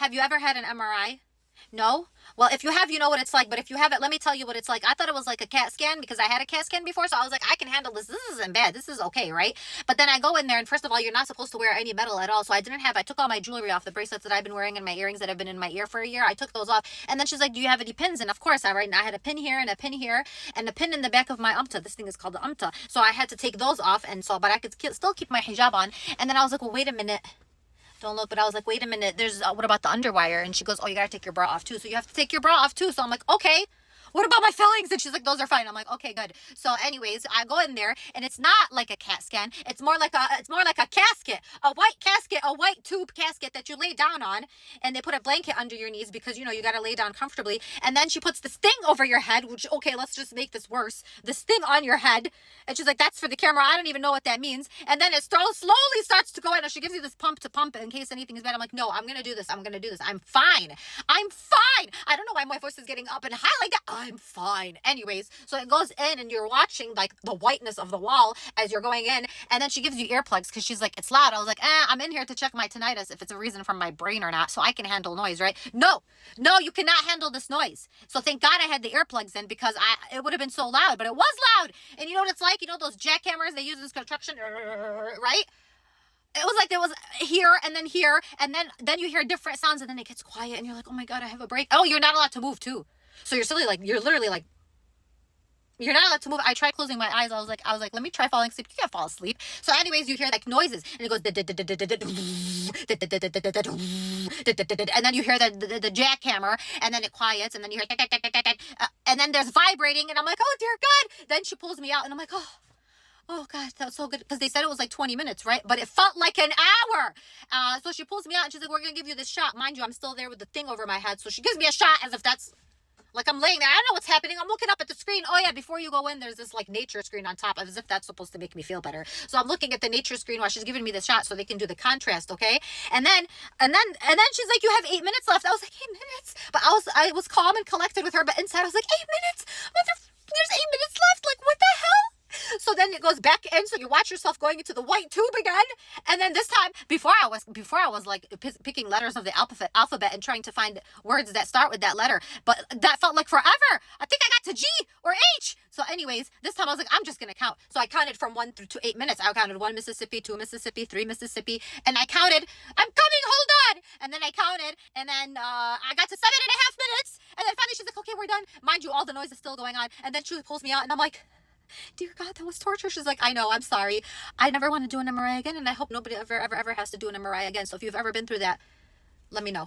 Have you ever had an MRI? No? Well, if you have, you know what it's like. But if you haven't, let me tell you what it's like. I thought it was like a CAT scan because I had a CAT scan before. So I was like, I can handle this. This isn't bad. This is okay, right? But then I go in there, and first of all, you're not supposed to wear any metal at all. So I took all my jewelry off, the bracelets that I've been wearing and my earrings that have been in my ear for a year. I took those off. And then she's like, do you have any pins? And of course, I had a pin here and a pin here and a pin in the back of my umta. This thing is called the umta. So I had to take those off. And so, but I could still keep my hijab on. And then I was like, well, wait a minute. Don't look, but I was like, wait a minute, what about the underwire? And she goes, oh, you gotta take your bra off too. So you have to take your bra off too. So I'm like, okay. What about my fillings? And she's like, those are fine. I'm like, okay, good. So anyways, I go in there and it's not like a CAT scan. It's more like a casket, a white casket, a white tube casket that you lay down on, and they put a blanket under your knees because, you know, you got to lay down comfortably. And then she puts this thing over your head, which, okay, let's just make this worse. This thing on your head. And she's like, that's for the camera. I don't even know what that means. And then it slowly starts to go in. And she gives you this pump to pump in case anything is bad. I'm like, no, I'm going to do this. I'm going to do this. I'm fine. I'm fine. I don't know why my voice is getting up and high like that. I'm fine. Anyways, so it goes in and you're watching like the whiteness of the wall as you're going in. And then she gives you earplugs because she's like, it's loud. I was like, I'm in here to check my tinnitus if it's a reason from my brain or not, so I can handle noise, right? No, you cannot handle this noise. So thank God I had the earplugs in because it would have been so loud, but it was loud. And you know what it's like? You know those jackhammers they use in construction, right? It was like there was here, and then you hear different sounds, and then it gets quiet, and you're like, oh my God, I have a break. Oh, you're not allowed to move too. So you're literally like, you're not allowed to move. I tried closing my eyes. I was like, let me try falling asleep. You can't fall asleep. So anyways, you hear like noises, and it goes, and then you hear the jackhammer, and then it quiets, and then you hear, and then there's vibrating, and I'm like, oh dear God. Then she pulls me out, and I'm like, oh God, that was so good. Because they said it was like 20 minutes, right? But it felt like an hour. So she pulls me out and she's like, we're going to give you this shot. Mind you, I'm still there with the thing over my head. So she gives me a shot as if that's like I'm laying there. I don't know what's happening. I'm looking up at the screen. Oh yeah, before you go in, there's this like nature screen on top, as if that's supposed to make me feel better. So I'm looking at the nature screen while she's giving me the shot so they can do the contrast, okay? And then she's like, you have 8 minutes left. I was like, 8 minutes? But I was calm and collected with her, but inside I was like, 8 minutes? There's 8 minutes left. Like, what the hell? So then it goes back in, so you watch yourself going into the white tube again, and then this time, before I was like picking letters of the alphabet and trying to find words that start with that letter, but that felt like forever. I think I got to G or H. So anyways, this time I was like, I'm just gonna count. So I counted from 1 to 8 minutes. I counted 1 Mississippi, 2 Mississippi, 3 Mississippi, and I counted. I'm coming, hold on. And then I counted, and then I got to 7.5 minutes, and then finally she's like, okay, we're done. Mind you, all the noise is still going on, and then she pulls me out, and I'm like, dear God, that was torture. She's like, I know, I'm sorry. I never want to do an MRI again, and I hope nobody ever has to do an MRI again. So if you've ever been through that, let me know.